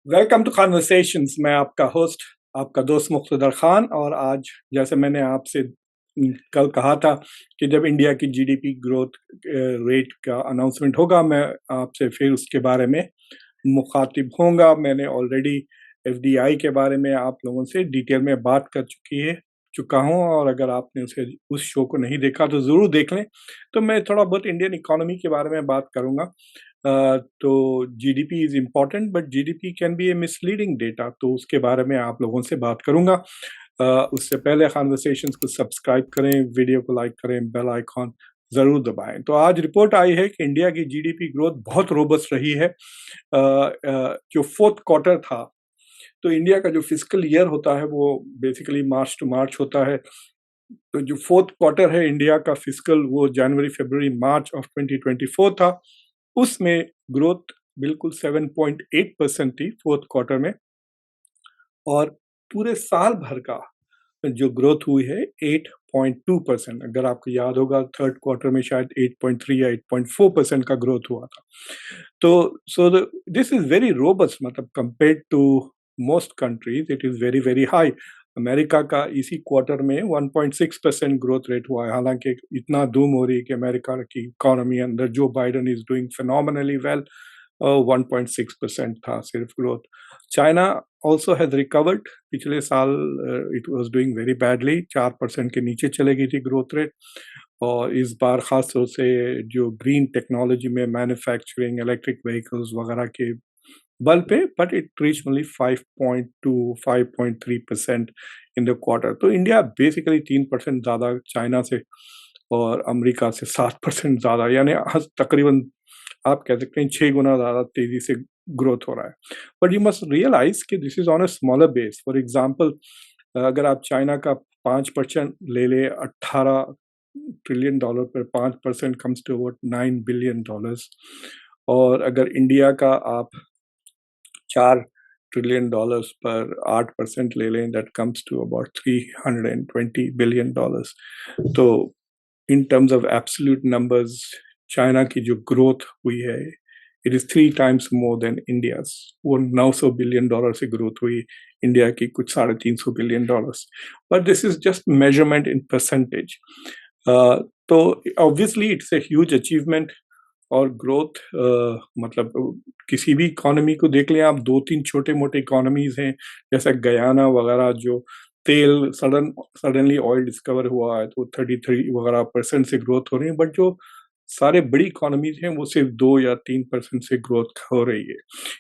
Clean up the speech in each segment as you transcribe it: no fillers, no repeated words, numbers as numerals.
Welcome to conversations. मैं आपका host, आपका दोस्त मुख्तदर खान। और आज जैसे मैंने आपसे कल कहा था कि जब इंडिया की जीडीपी ग्रोथ रेट का अनाउंसमेंट होगा, मैं आपसे फिर उसके बारे में मुखातिब होऊंगा। मैंने ऑलरेडी एफडीआई के बारे में आप लोगों से डिटेल में बात कर चुका हूं, और अगर आपने उस शो को नहीं देखा तो ज़रूर देख लें। तो मैं थोड़ा बहुत इंडियन इकोनॉमी के बारे में बात करूंगा। तो GDP is important, but GDP can be A misleading data, तो उसके बारे में आप लोगों से बात करूंगा। उससे पहले कॉन्वर्सेशंस को सब्सक्राइब करें, वीडियो को लाइक करें, बेल आइकॉन ज़रूर दबाएं। तो आज रिपोर्ट आई है कि इंडिया की जीडीपी ग्रोथ बहुत रोबस्ट रही है। जो फोर्थ क्वार्टर था, तो इंडिया का जो फिजिकल ईयर होता है वो बेसिकली मार्च टू मार्च होता है। तो जो फोर्थ क्वार्टर है इंडिया का फिजिकल, वो जनवरी फरवरी मार्च ऑफ 2024 था। उसमें ग्रोथ बिल्कुल 7.8% थी फोर्थ क्वार्टर में, और पूरे साल भर का जो ग्रोथ हुई है 8.2%। अगर आपको याद होगा, थर्ड क्वार्टर में शायद 8.3 या 8.4% का ग्रोथ हुआ था। तो so this is very robust, मतलब compared to most countries it is very very high. America का इसी क्वार्टर में 1.6% ग्रोथ रेट हुआ है। हालांकि इतना धूम हो रही है कि अमेरिका की इकोनॉमी अंदर जो Biden is doing phenomenally well, 1.6% था सिर्फ growth. China also has recovered. पिछले साल it was doing very badly, 4% के नीचे चले गई थी ग्रोथ रेट। और इस बार खास तौर से जो ग्रीन टेक्नोलॉजी में मैन्युफैक्चरिंग, इलेक्ट्रिक व्हीकल्स वगैरह के बल पे, but it reach only 5.3% in the quarter. तो इंडिया बेसिकली 3% ज़्यादा चाइना से और अमेरिका से 7% ज़्यादा, यानी तकरीबन आप कह सकते हैं 6 गुना ज़्यादा तेज़ी से ग्रोथ हो रहा है। बट यू मस्ट रियलाइज कि this is on a smaller base. For example, अगर आप चाइना का 5% ले ले, $18 ट्रिलियन पर 5% कम्स टू अबाउट $9 बिलियन। और अगर इंडिया का आप $4 ट्रिलियन पर 8% ले लें, that comes to about $320 billion. तो in terms of absolute numbers, China की जो ग्रोथ हुई है, it is 3 times more than India's. वो $900 बिलियन से ग्रोथ हुई, इंडिया की कुछ $350 billion. But this is just measurement in percentage. तो obviously it's a huge achievement. और ग्रोथ मतलब किसी भी इकोनॉमी को देख लें आप, 2-3 छोटे मोटे इकोनॉमीज हैं जैसे गयाना वगैरह, जो तेल सडनली ऑयल डिस्कवर हुआ है तो 33 वगैरह परसेंट से ग्रोथ हो रही है। बट जो सारे बड़ी इकोनॉमीज हैं वो सिर्फ 2 या 3% से ग्रोथ हो रही है।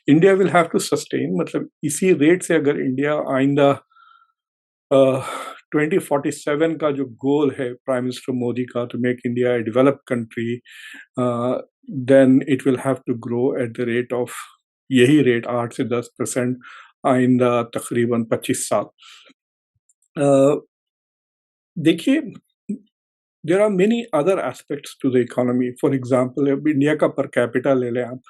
India will have to sustain, मतलब इसी रेट से अगर इंडिया आइंदा 2047 का जो गोल है प्राइम मिनिस्टर मोदी का, to make India a developed country, then it will have to grow at the rate of, यही रेट 8 से 10% आइंदा तकरीबन 25 साल। देखिए, there are many other aspects to the economy. For example, अब इंडिया का पर कैपिटा ले लें आप।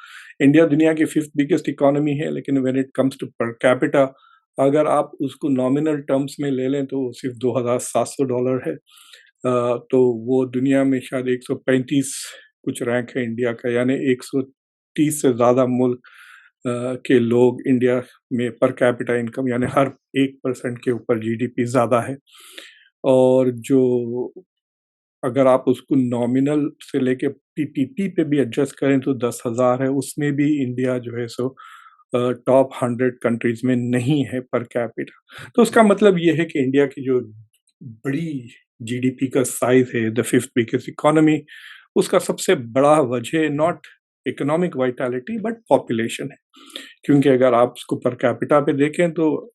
इंडिया दुनिया की 5th बिगेस्ट इकोनॉमी है, लेकिन when it comes to per capita, अगर आप उसको नॉमिनल टर्म्स में ले लें तो सिर्फ $2,700 है। तो वो दुनिया में शायद 135 कुछ रैंक है इंडिया का, यानी 130 से ज़्यादा मुल्क के लोग इंडिया में पर कैपिटा इनकम, यानी हर 1% के ऊपर जीडीपी ज़्यादा है। और जो अगर आप उसको नॉमिनल से लेके पीपीपी पे भी एडजस्ट करें तो 10,000 है, उसमें भी इंडिया जो है सो टॉप 100 कंट्रीज में नहीं है पर कैपिटा। तो उसका मतलब ये है कि इंडिया की जो बड़ी जीडीपी का साइज है, द 5th बिगेस्ट इकोनॉमी, उसका सबसे बड़ा वजह not economic vitality but population है। क्योंकि अगर आप उसको पर कैपिटा पे देखें तो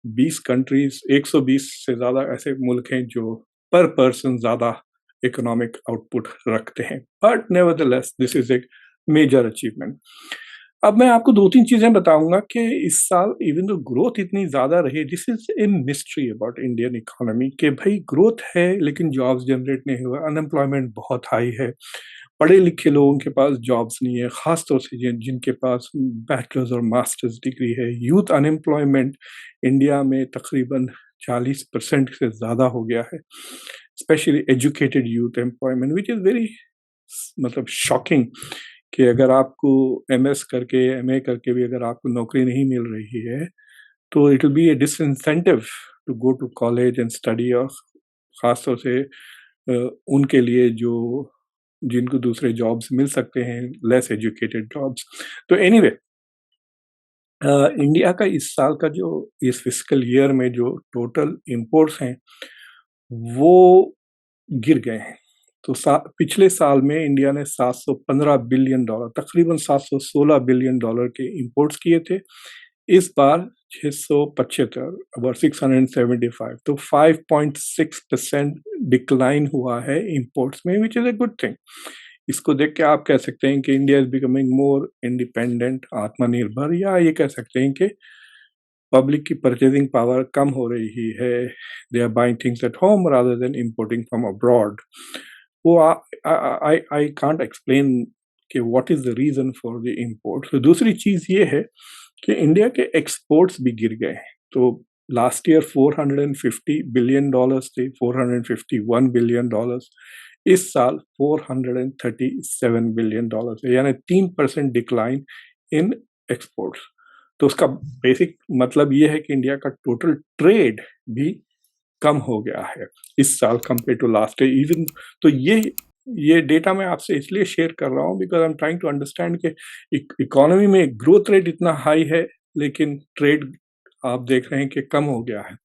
20 कंट्रीज, 120 से ज़्यादा ऐसे मुल्क हैं जो पर पर्सन ज़्यादा इकोनॉमिक आउटपुट रखते हैं। बट नेवरदलेस दिस इज एक मेजर अचीवमेंट। अब मैं आपको 2-3 चीज़ें बताऊंगा कि इस साल इवन तो ग्रोथ इतनी ज़्यादा रही, this is a mystery about Indian economy, कि भाई ग्रोथ है लेकिन जॉब्स जनरेट नहीं हुआ, अनएम्प्लॉयमेंट बहुत हाई है, पढ़े लिखे लोगों के पास जॉब्स नहीं है, खासतौर से जिनके पास बैचलर्स और मास्टर्स डिग्री है। यूथ अनएम्प्लॉयमेंट इंडिया में तकरीबन 40% से ज़्यादा हो गया है, specially educated youth employment, which is very मतलब शॉकिंग कि अगर आपको एमएस करके, एमए करके भी अगर आपको नौकरी नहीं मिल रही है, तो it will be a disincentive to go to college and study, और ख़ास तौर से उनके लिए जो जिनको दूसरे जॉब्स मिल सकते हैं, लेस एजुकेटेड जॉब्स। तो एनीवे, इंडिया का इस साल का जो, इस फिस्कल ईयर में जो टोटल इंपोर्ट्स हैं, वो गिर गए हैं। तो पिछले साल में इंडिया ने $715 बिलियन, तकरीबन $716 बिलियन के इंपोर्ट्स किए थे। इस बार 675, अबाउट 675, तो 5.6% डिक्लाइन हुआ है इंपोर्ट्स में, which is a good thing. इसको देख के आप कह सकते हैं कि India is becoming more independent, आत्मनिर्भर, या ये कह सकते हैं कि पब्लिक की परचेजिंग पावर कम हो रही है, they are buying things at home rather than importing from abroad. वो आई कांट एक्सप्लेन कि what is the reason for the import. तो दूसरी चीज ये है कि इंडिया के एक्सपोर्ट्स भी गिर गए हैं। तो लास्ट ईयर $450 बिलियन थे, $451 बिलियन। इस साल $437 बिलियन है, यानी 3% डिक्लाइन इन एक्सपोर्ट्स। तो उसका बेसिक मतलब ये है कि इंडिया का टोटल ट्रेड भी कम हो गया है इस साल compare to last year even. तो ये डेटा मैं आपसे इसलिए शेयर कर रहा हूँ because I am trying to understand कि इकोनॉमी में ग्रोथ रेट इतना हाई है, लेकिन ट्रेड आप देख रहे हैं कि कम हो गया है।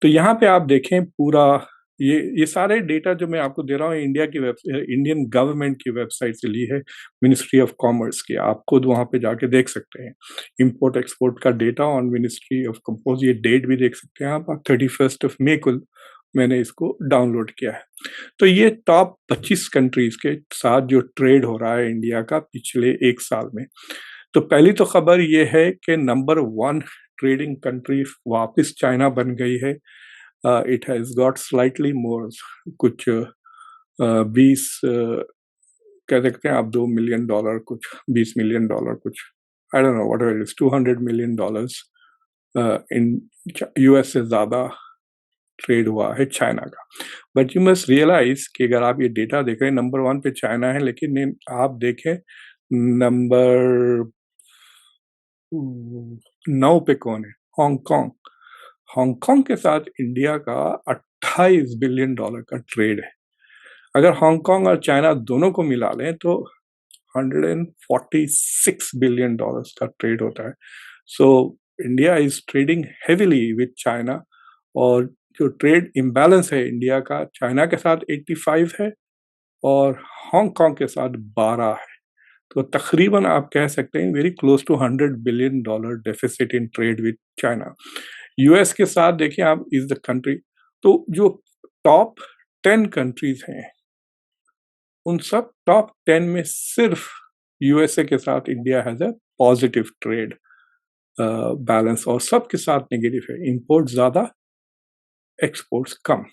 तो यहाँ पे आप देखें पूरा ये सारे डेटा जो मैं आपको दे रहा हूँ इंडिया की इंडियन गवर्नमेंट की वेबसाइट से ली है, मिनिस्ट्री ऑफ कॉमर्स की। आप खुद वहाँ पे जाके देख सकते हैं इंपोर्ट एक्सपोर्ट का data on ministry of commerce. ये डेट भी देख सकते हैं आप, 31 मई को मैंने इसको डाउनलोड किया है। तो ये टॉप 25 कंट्रीज के साथ जो ट्रेड हो रहा है इंडिया का पिछले एक साल में। तो पहली तो खबर ये है कि नंबर 1 ट्रेडिंग कंट्री वापस चाइना बन गई है। It has got slightly more, कुछ 20 कह सकते हैं आप $2 मिलियन, कुछ $20 मिलियन, कुछ I don't know what it is, $200 million in US से ज्यादा ट्रेड हुआ है चाइना का। बट यू मस्ट रियलाइज कि अगर आप ये डेटा देख रहे हैं, नंबर 1 पे चाइना है, लेकिन आप देखें नंबर 9 पे कौन है? हांगकांग। हांगकांग के साथ इंडिया का $28 बिलियन का ट्रेड है। अगर हांगकांग और चाइना दोनों को मिला लें तो $146 बिलियन का ट्रेड होता है। So India is trading heavily with China, और जो ट्रेड इम्बैलेंस है इंडिया का, चाइना के साथ 85 है और हांगकांग के साथ 12 है। तो तकरीबन आप कह सकते हैं very close to $100 billion deficit in trade with China. US के साथ देखिए आप, इज द कंट्री। तो जो टॉप 10 कंट्रीज हैं, उन सब टॉप 10 में सिर्फ यूएसए के साथ India has a positive trade balance, और सबके साथ नेगेटिव है। इंपोर्ट ज्यादा, एक्सपोर्ट्स कम।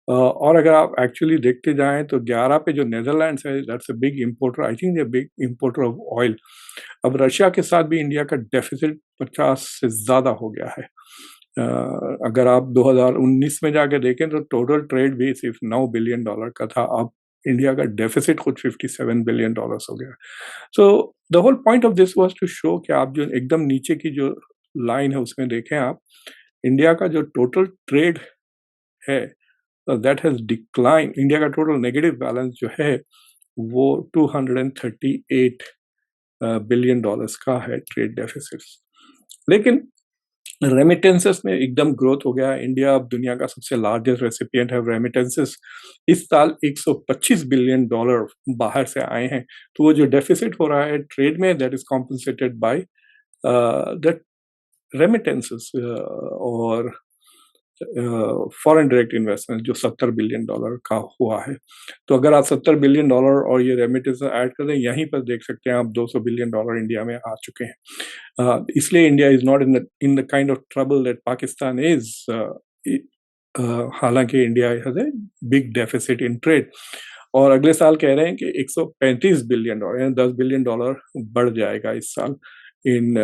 और अगर आप एक्चुअली देखते जाएं तो 11 पे जो नेदरलैंड्स है, that's a big importer, I think they big importer of oil. अब रशिया के साथ भी इंडिया का डेफिसिट 50 से ज़्यादा हो गया है। अगर आप 2019 में जाके देखें तो टोटल ट्रेड भी सिर्फ $9 बिलियन का था, अब इंडिया का डेफिसिट खुद $57 बिलियन हो गया। So the whole point of this was to show कि आप जो एकदम नीचे की जो लाइन है उसमें देखें आप, इंडिया का जो टोटल ट्रेड है दैट हैज डिक्लाइन। इंडिया का टोटल नेगेटिव बैलेंस जो है वो $238 बिलियन का है, ट्रेड डेफिसिट। लेकिन रेमिटेंसेस में एकदम ग्रोथ हो गया। इंडिया अब दुनिया का सबसे लार्जेस्ट रेसिपिएंट है रेमिटेंसेस। इस साल $125 बिलियन बाहर से आए हैं। तो वो जो डेफिसिट हो रहा है ट्रेड में, that is compensated by the remittances और फॉरेन डायरेक्ट इन्वेस्टमेंट जो $70 बिलियन का हुआ है। तो अगर आप $70 बिलियन और ये रेमिटेंस ऐड कर दें, यहीं पर देख सकते हैं आप $200 बिलियन इंडिया में आ चुके हैं। इसलिए India is not in the kind of trouble that Pakistan is. हालांकि India has a big deficit in trade, और अगले साल कह रहे हैं कि $135 बिलियन, यानी $10 बिलियन बढ़ जाएगा इस साल इन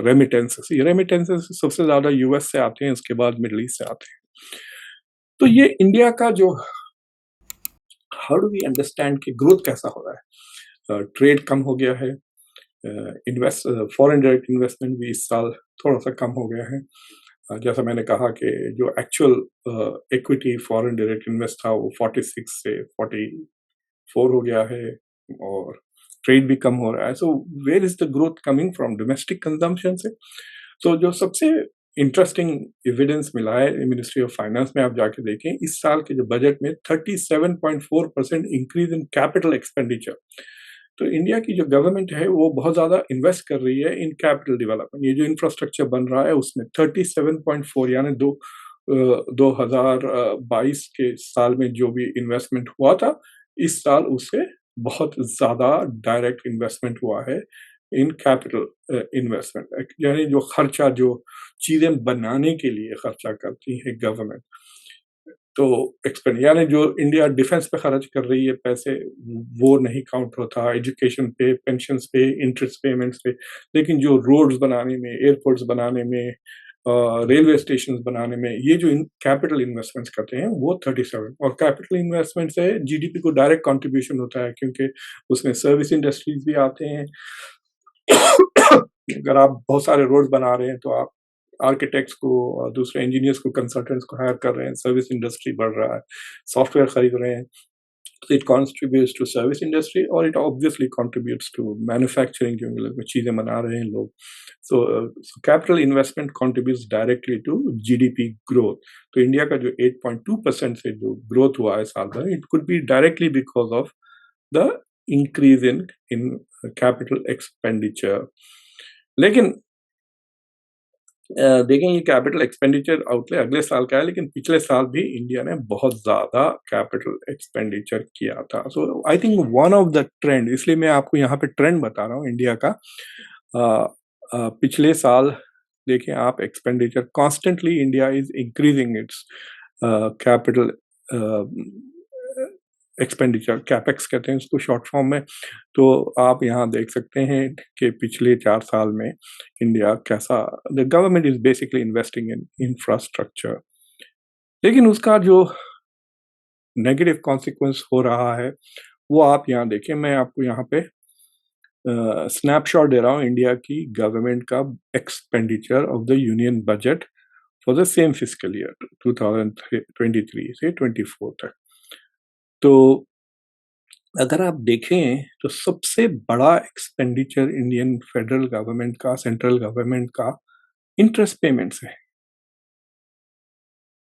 रेमिटेंसेस। ये रेमिटेंसेस सबसे ज्यादा यूएस से आते हैं, उसके बाद मिडल ईस्ट से आते हैं। तो ये इंडिया का जो हाउ डू वी अंडरस्टैंड कि ग्रोथ कैसा हो रहा है? ट्रेड कम हो गया है, इन्वेस्ट फॉरेन डायरेक्ट इन्वेस्टमेंट भी इस साल थोड़ा-सा कम हो गया है। जैसा मैंने कहा कि जो actual equity foreign direct invest था वो 46 से 44 हो गया है और ट्रेड भी कम हो रहा है। So where is the growth coming from? Domestic consumption से। तो जो सबसे इंटरेस्टिंग एविडेंस मिला है मिनिस्ट्री ऑफ फाइनेंस में, आप जाके देखें इस साल के जो बजट में 37.4% इंक्रीज इन कैपिटल एक्सपेंडिचर। तो इंडिया की जो गवर्नमेंट है वो बहुत ज़्यादा इन्वेस्ट कर रही है इन कैपिटल डेवलपमेंट। ये जो इंफ्रास्ट्रक्चर बन रहा है उसमें 37.4 यानी 2022 के साल में जो भी इन्वेस्टमेंट हुआ था, इस साल उससे बहुत ज़्यादा डायरेक्ट इन्वेस्टमेंट हुआ है इन कैपिटल इन्वेस्टमेंट, यानी जो खर्चा जो चीज़ें बनाने के लिए खर्चा करती है गवर्नमेंट। तो एक्सपेंड यानी जो इंडिया डिफेंस पे खर्च कर रही है पैसे, वो नहीं काउंट होता, एजुकेशन पे, पेंशन्स पे, इंटरेस्ट पेमेंट्स पे। लेकिन जो रोड्स बनाने में, एयरपोर्ट्स बनाने में, रेलवे स्टेशन बनाने में, ये जो कैपिटल इन्वेस्टमेंट्स करते हैं वो 37। और कैपिटल इन्वेस्टमेंट से जीडीपी को डायरेक्ट कंट्रीब्यूशन होता है क्योंकि उसमें सर्विस इंडस्ट्रीज भी आते हैं। अगर आप बहुत सारे रोड बना रहे हैं तो आप आर्किटेक्ट्स को और दूसरे इंजीनियर्स को, कंसल्टेंट्स को हायर कर रहे हैं, सर्विस इंडस्ट्री बढ़ रहा है, सॉफ्टवेयर खरीद रहे हैं। So it contributes to service industry और it obviously contributes to manufacturing क्योंकि लोग चीज़ें बना रहे हैं लोग। So capital investment contributes directly to GDP growth। तो इंडिया का जो 8.2% से जो ग्रोथ हुआ है साल भर, it could be directly because of the increase in capital expenditure। लेकिन देखें ये कैपिटल एक्सपेंडिचर आउटले अगले साल का है, लेकिन पिछले साल भी इंडिया ने बहुत ज़्यादा कैपिटल एक्सपेंडिचर किया था। So I think one of the trend, इसलिए मैं आपको यहाँ पे ट्रेंड बता रहा हूँ इंडिया का। पिछले साल देखें आप, expenditure constantly India is increasing its capital expenditure, capex कहते हैं उसको शॉर्ट फॉर्म में। तो आप यहाँ देख सकते हैं कि पिछले 4 साल में इंडिया कैसा, the government is basically investing in infrastructure. लेकिन उसका जो नेगेटिव कॉन्सिक्वेंस हो रहा है वो आप यहाँ देखें। मैं आपको यहाँ पे स्नैपशॉट दे रहा हूँ इंडिया की गवर्नमेंट का expenditure of the union budget for the same physical year 2023 से 24 तक। तो अगर आप देखें तो सबसे बड़ा एक्सपेंडिचर इंडियन फेडरल गवर्नमेंट का, सेंट्रल गवर्नमेंट का इंटरेस्ट पेमेंट्स है।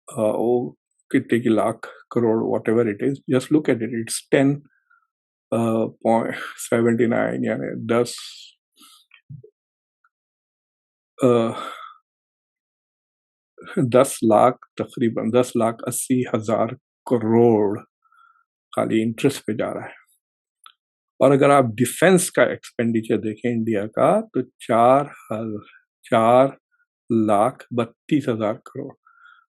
वो कितने की lakh crore, what ever it is, just look at it, it's 10.79 यानी 10 लाख, तकरीबन 10,80,000 करोड़ खाली इंटरेस्ट पे जा रहा है। और अगर आप डिफेंस का एक्सपेंडिचर देखें इंडिया का तो 4,32,000 करोड़।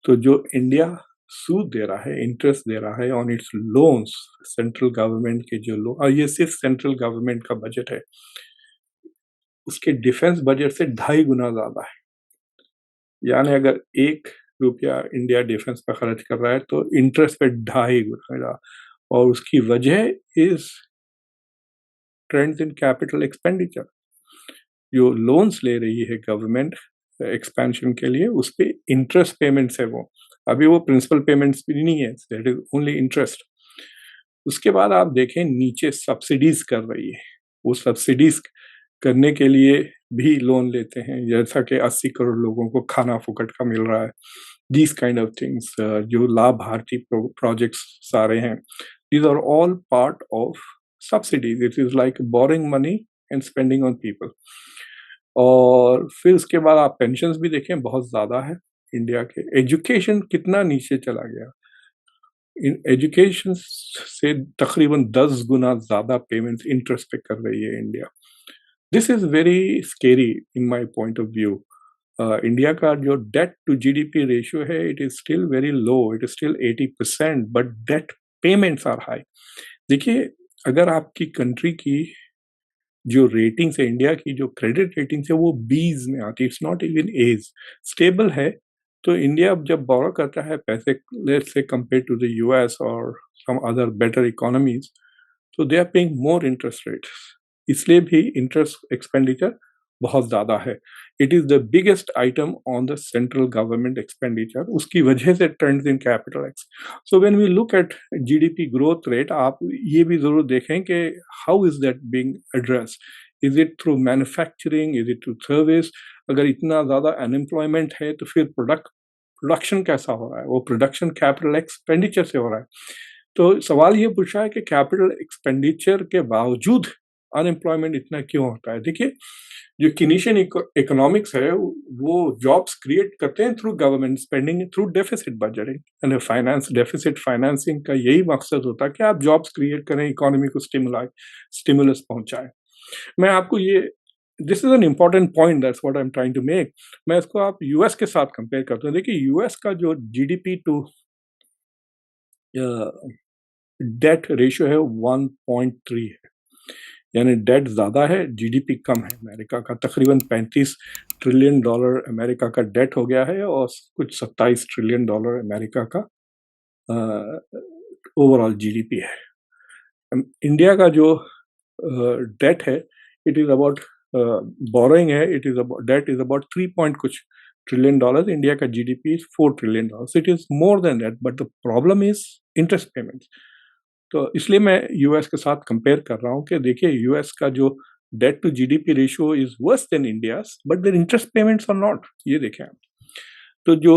तो जो इंडिया सूद दे रहा है, इंटरेस्ट दे रहा है on it's loans, central government के जो लोन, और ये सिर्फ सेंट्रल गवर्नमेंट का बजट है, उसके डिफेंस बजट से 2.5 गुना ज्यादा है। यानी अगर 1 रुपया इंडिया डिफेंस पर खर्च कर रहा है तो इंटरेस्ट पे 2.5 गुना, और उसकी वजह is trends in capital expenditure. जो लोन्स ले रही है गवर्नमेंट एक्सपेंशन के लिए, उस पे इंटरेस्ट पेमेंट्स है, वो अभी वो प्रिंसिपल पेमेंट्स भी नहीं है, दैट इज ओनली इंटरेस्ट। उसके बाद आप देखें नीचे सब्सिडीज कर रही है, वो सब्सिडीज करने के लिए भी लोन लेते हैं, जैसा कि 80 करोड़ लोगों को खाना फुकट का मिल रहा है, दीज काइंड ऑफ थिंग्स। जो लाभ भारती प्रोजेक्ट्स सारे हैं, these are all part of subsidies. It is like borrowing money and spending on people. और फिर उसके बाद आप पेंशन्स भी देखें, बहुत ज़्यादा है इंडिया के। एजुकेशन कितना नीचे चला गया, इन एजुकेशन से तकरीबन 10 गुना ज़्यादा पेमेंट्स इंटरेस्ट पे कर रही है India. This is very scary in my point of view. India का जो डेट टू जीडीपी रेशियो है, it is still very low, it is still 80%, but debt payments are high. देखिए, अगर आपकी कंट्री की जो रेटिंग्स है, इंडिया की जो क्रेडिट रेटिंग्स है, वो बीज में आती है, it's not even as, stable है। तो इंडिया जब बोरो करता है पैसे, let's say compare to the US और some other better economies, so they are paying more interest rates. इसलिए भी interest expenditure बहुत ज़्यादा है. It is the biggest item on the central government expenditure. उसकी वजह से trends in capital X. So when we look at GDP growth rate, आप ये भी ज़रूर देखें कि how is that being addressed? Is it through manufacturing? Is it through service? अगर इतना ज़्यादा unemployment है तो फिर प्रोडक्शन कैसा हो रहा है? वो प्रोडक्शन कैपिटल एक्सपेंडिचर से हो रहा है. तो सवाल ये पूछा है कि कैपिटल एक्सपेंडिचर के बावजूद अनएम्प्लॉयमेंट इतना क्यों होता है? देखिए, जो किनेशियन इकोनॉमिक्स है वो जॉब्स क्रिएट करते हैं through government spending, through deficit budgeting and finance. Deficit financing का यही मकसद होता है कि आप जॉब्स क्रिएट करें, इकोनॉमी को स्टिमुलस पहुंचाएं. मैं आपको ये this is an important point, that's what I am trying to make. मैं इसको आप यूएस के साथ कंपेयर करता हूँ. देखिए, यूएस का जो जीडीपी टू डेट रेशियो है 1.3 है, यानी डेट ज़्यादा है, जीडीपी कम है. अमेरिका का तकरीबन $35 ट्रिलियन अमेरिका का डेट हो गया है और कुछ $27 ट्रिलियन अमेरिका का ओवरऑल जीडीपी है. इंडिया का जो डेट है, इट इज़ अबाउट बोरोइंग है, it is about that is about 3 point कुछ ट्रिलियन डॉलर. इंडिया का GDP is $4 trillion. So it is more than that, but the problem is interest payments. तो इसलिए मैं US के साथ compare कर रहा हूँ कि देखिए, यूएस का जो debt to GDP ratio is worse than India's, but their interest payments are not. ये देखें आप. तो जो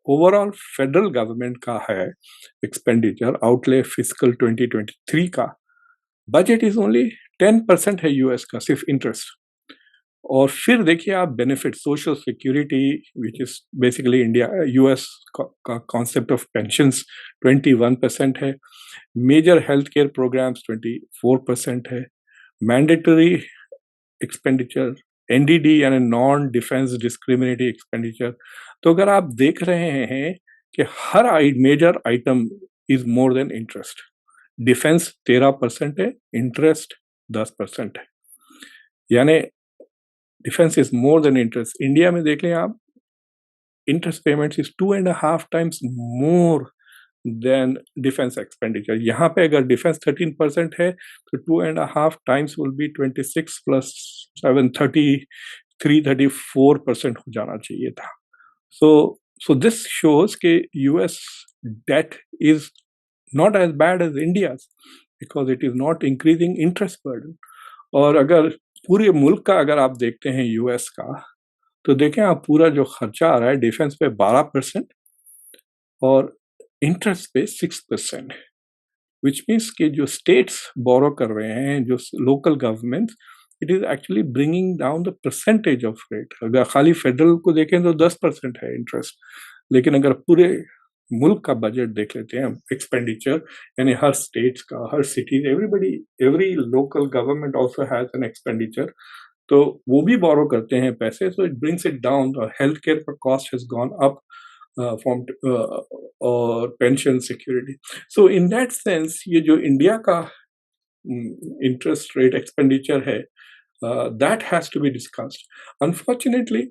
ओवरऑल फेडरल गवर्नमेंट का है एक्सपेंडिचर आउटले फिस्कल 2023 का बजट इज ओनली 10% है यूएस का, सिर्फ इंटरेस्ट. और फिर देखिए आप benefit, social security which is basically India US का कॉन्सेप्ट ऑफ पेंशंस 21% है. मेजर हेल्थ केयर प्रोग्राम्स 24% है. मैंडेटरी एक्सपेंडिचर एनडीडी यानी नॉन डिफेंस डिस्क्रिमिनेटरी एक्सपेंडिचर. तो अगर आप देख रहे हैं कि हर major item is more than interest. Defence 13% है, इंटरेस्ट 10% है, यानी defence is more than interest. India में देख लें आप, interest payments is 2.5 times more then defence expenditure. यहाँ पे अगर डिफेंस 13% है तो 2.5 times विल बी 26 + 7 34% हो जाना चाहिए था. So this shows कि US debt is not as bad as India's because it is not increasing interest burden. और अगर पूरे मुल्क का अगर आप देखते हैं यूएस का, तो देखें आप पूरा जो खर्चा आ रहा है डिफेंस पे 12% और इंटरेस्ट पे 6%, विच मीन्स कि जो स्टेट्स बोरो कर रहे हैं, जो local government, it is actually bringing down the percentage of rate. अगर खाली फेडरल को देखें तो 10% है इंटरेस्ट, लेकिन अगर पूरे मुल्क का बजट देख लेते हैं एक्सपेंडिचर, यानी हर स्टेट्स का, हर city, every local government also has an expenditure, तो वो भी बोरो करते हैं पैसे. So it brings it down. Health care का cost has gone up from और pension security. So in that sense ये जो इंडिया का इंटरेस्ट रेट एक्सपेंडिचर है, that has to be discussed. Unfortunately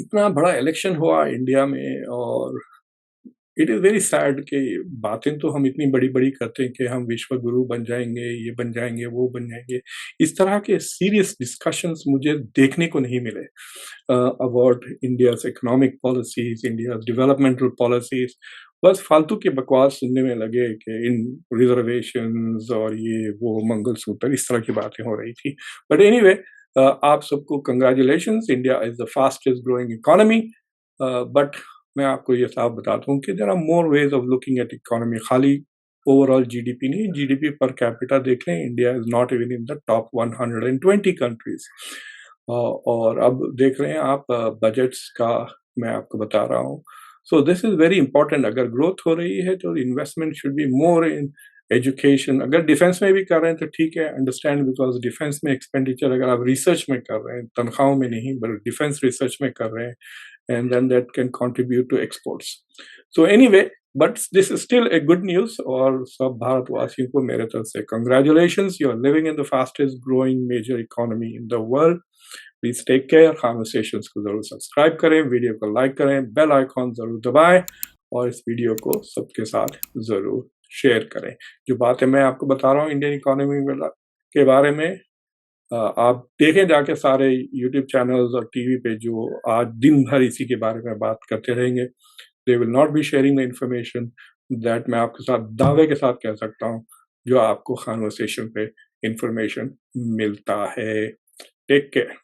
इतना बड़ा इलेक्शन हुआ इंडिया में और इट इज़ वेरी सैड कि बातें तो हम इतनी बड़ी बड़ी करते हैं कि हम विश्व गुरु बन जाएंगे, ये बन जाएंगे, वो बन जाएंगे. इस तरह के सीरियस डिस्कशंस मुझे देखने को नहीं मिले about India's economic policies, India's developmental policies. बस फालतू की बकवास सुनने में लगे कि इन रिजर्वेशंस और ये वो मंगलसूत्र, इस तरह की बातें हो रही थी. बट एनीवे, आप सबको congratulations. India is the fastest growing economy. But मैं आपको ये साफ बताता हूँ कि there are more ways of looking at economy. खाली ओवरऑल जीडीपी नहीं, जीडीपी पर कैपिटा देख लें, India is not even in the top 120 countries. और अब देख रहे हैं आप बजट्स का मैं आपको बता रहा हूँ. सो दिस इज वेरी इंपॉर्टेंट. अगर ग्रोथ हो रही है तो investment should be more in education. अगर डिफेंस में भी कर रहे हैं तो ठीक है, अंडरस्टैंड, बिकॉज डिफेंस में एक्सपेंडिचर अगर आप रिसर्च में कर रहे हैं, तनख्वाहों में नहीं, बट डिफेंस रिसर्च में कर रहे हैं, and then that can contribute to exports. So anyway, but this is still a good news. और सब भारतवासियों को मेरे तरफ से congratulations. You are living in the fastest growing major economy in the world. Please take care. Conversations को जरूर subscribe करें, वीडियो को लाइक करें, बेल आइकॉन जरूर दबाएं और इस वीडियो को सबके साथ ज़रूर शेयर करें। जो बातें मैं आपको बता रहा हूँ इंडियन इकोनॉमी के बारे में, आप देखें जाके सारे यूट्यूब चैनल्स और टीवी पे जो आज दिन भर इसी के बारे में बात करते रहेंगे। They will not be sharing the information that मैं आपके साथ दावे के साथ कह सकता हूँ, जो आपको कन्वर्सेशन पे इंफॉर्मेशन मिलता है। Take care.